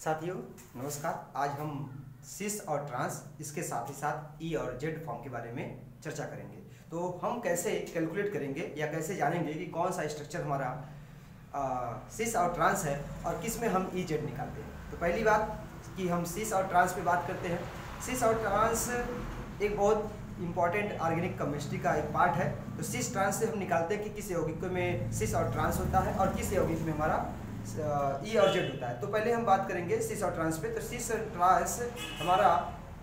साथियों नमस्कार। आज हम सिस और ट्रांस, इसके साथ ही साथ ई और जेड फॉर्म के बारे में चर्चा करेंगे। तो हम कैसे कैलकुलेट करेंगे या कैसे जानेंगे कि कौन सा स्ट्रक्चर हमारा सिस और ट्रांस है और किस में हम ई जेड निकालते हैं। तो पहली बात कि हम सिस और ट्रांस पे बात करते हैं। सिस और ट्रांस एक बहुत इंपॉर्टेंट ऑर्गेनिक केमिस्ट्री का एक पार्ट है। तो सिस ट्रांस से हम निकालते हैं कि किस यौगिक में सिस और ट्रांस होता है और किस यौगिक में हमारा ई और जेड होता है। तो पहले हम बात करेंगे सिस और ट्रांस पे। तो सिस और ट्रांस हमारा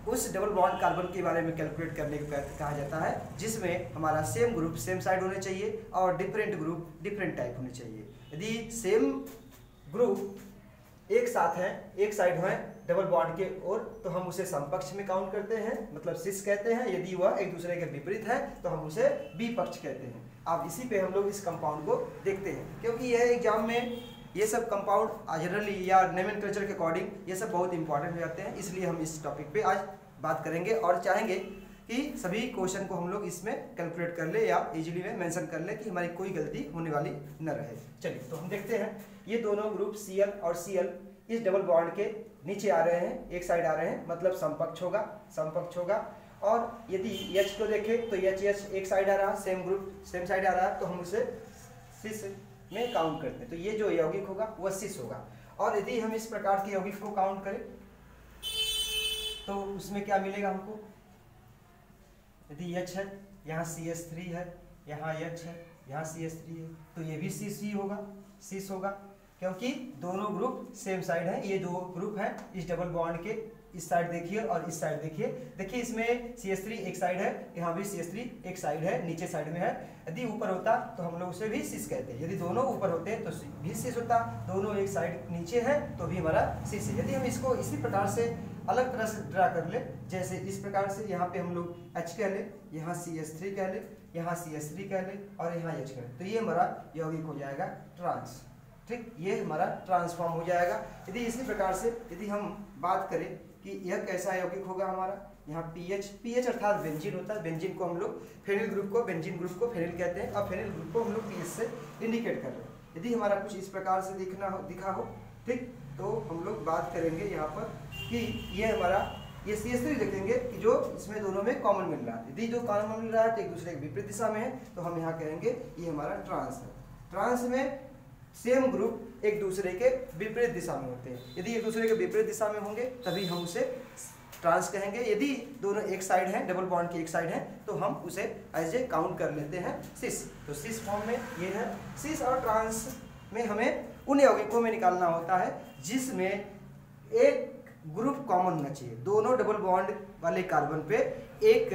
उस डबल बॉन्ड कार्बन के बारे में कैलकुलेट करने का कहा जाता है जिसमें हमारा सेम ग्रुप सेम साइड होने चाहिए और डिफरेंट ग्रुप डिफरेंट टाइप होने चाहिए। यदि सेम ग्रुप एक साथ है, एक साइड है डबल बॉन्ड के ओर, तो हम उसे समपक्ष में काउंट करते हैं, मतलब सिस कहते हैं। यदि वह एक दूसरे के विपरीत है तो हम उसे विपक्ष कहते हैं। अब इसी पे हम लोग इस कंपाउंड को देखते हैं, क्योंकि यह एग्जाम में ये सब कंपाउंड जनरली या नोमेनक्लेचर के अकॉर्डिंग ये सब बहुत इंपॉर्टेंट हो जाते हैं। इसलिए हम इस टॉपिक पे आज बात करेंगे और चाहेंगे कि सभी क्वेश्चन को हम लोग इसमें कैलकुलेट कर ले या इजीली में मेंशन कर ले कि हमारी कोई गलती होने वाली न रहे। चलिए तो हम देखते हैं। ये दोनों ग्रुप Cl और Cl इस डबल बॉन्ड के नीचे आ रहे हैं, एक साइड आ रहे हैं, मतलब समपक्ष होगा। और यदि H को देखें तो H एक साइड आ रहा है, सेम ग्रुप सेम साइड आ रहा है, तो हम उसे सिस में काउंट करते हैं। तो ये जो यौगिक होगा वह सिस होगा। और यदि हम इस प्रकार के यौगिक को काउंट करें तो उसमें क्या मिलेगा हमको। यदि H है, यहाँ CH3 है, यहाँ H है, यहाँ CH3 है, तो ये भी सिस होगा, क्योंकि दोनों ग्रुप सेम साइड है। ये दो ग्रुप है इस डबल बॉन्ड के, इस साइड देखिए और इस साइड देखिए इसमें CH3 एक साइड है, यहाँ भी CH3 एक साइड है, नीचे साइड में है। यदि ऊपर होता तो हम लोग उसे भी सिस कहते हैं। यदि दोनों ऊपर होते तो भी सिस होता, दोनों एक साइड नीचे है तो भी हमारा सिस है। यदि हम इसको इसी प्रकार से अलग तरह से ड्रा कर ले, जैसे इस प्रकार से यहाँ पे हम लोग H कह ले, यहाँ CH3 कह ले, यहाँ CH3 कह ले और यहाँ H कह ले, तो ये हमारा यौगिक हो जाएगा ट्रांस। ठीक, ये हमारा ट्रांसफॉर्म हो जाएगा। यदि इसी प्रकार से यदि हम बात करें कि यह कैसा यौगिक होगा हमारा, यहाँ पीएच अर्थात बेंजीन होता है। बेंजीन को हम लोग फेनिल ग्रुप को बेंजीन ग्रुप को फेनिल कहते हैं और फेनिल ग्रुप को हम लोग पीएच से इंडिकेट कर रहे हैं। यदि हमारा कुछ इस प्रकार से दिखा हो, ठीक, तो हम लोग बात करेंगे यहाँ पर कि ये हमारा ये CH3 देखेंगे कि जो इसमें दोनों में कॉमन मिल रहा है। यदि जो कॉमन मिल रहा है तो एक दूसरे के विपरीत दिशा में है, तो हम यहाँ कहेंगे ये हमारा ट्रांस है। ट्रांस में सेम ग्रुप एक दूसरे के विपरीत दिशा में होते हैं। यदि एक दूसरे के विपरीत दिशा में होंगे तभी हम उसे ट्रांस कहेंगे। यदि दोनों एक साइड हैं, डबल बॉन्ड की एक साइड है, तो हम उसे एज ए काउंट कर लेते हैं सिस। तो सिस फॉर्म में ये है। सिस और ट्रांस में हमें उन यौगिकों में निकालना होता है जिसमें एक ग्रुप कॉमन होना चाहिए। दोनों डबल बॉन्ड वाले कार्बन पे एक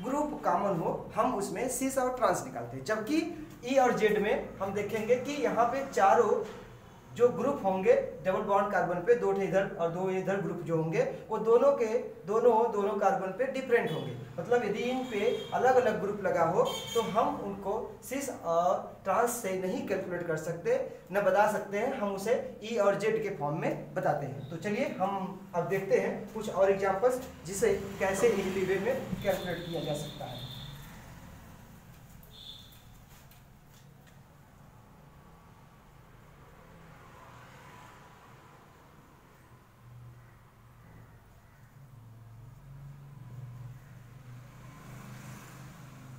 ग्रुप कॉमन हो, हम उसमें सिस और ट्रांस निकालते हैं। जबकि ई और जेड में हम देखेंगे कि यहाँ पे चारों जो ग्रुप होंगे डबल बॉन्ड कार्बन पे, दो इधर और दो इधर ग्रुप जो होंगे वो दोनों कार्बन पे डिफरेंट होंगे। मतलब यदि इन पे अलग अलग ग्रुप लगा हो तो हम उनको सिस और ट्रांस से नहीं कैलकुलेट कर सकते, न बता सकते हैं। हम उसे ई और जेड के फॉर्म में बताते हैं। तो चलिए हम अब देखते हैं कुछ और एग्जांपल्स जिसे कैसे इजीली वे में कैलकुलेट किया जा सकता है।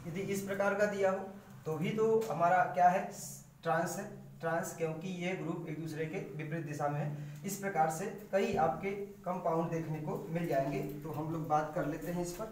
यदि इस प्रकार का दिया हो तो भी तो हमारा क्या है, ट्रांस है। ट्रांस क्योंकि ये ग्रुप एक दूसरे के विपरीत दिशा में है। इस प्रकार से कई आपके कंपाउंड देखने को मिल जाएंगे। तो हम लोग बात कर लेते हैं इस पर।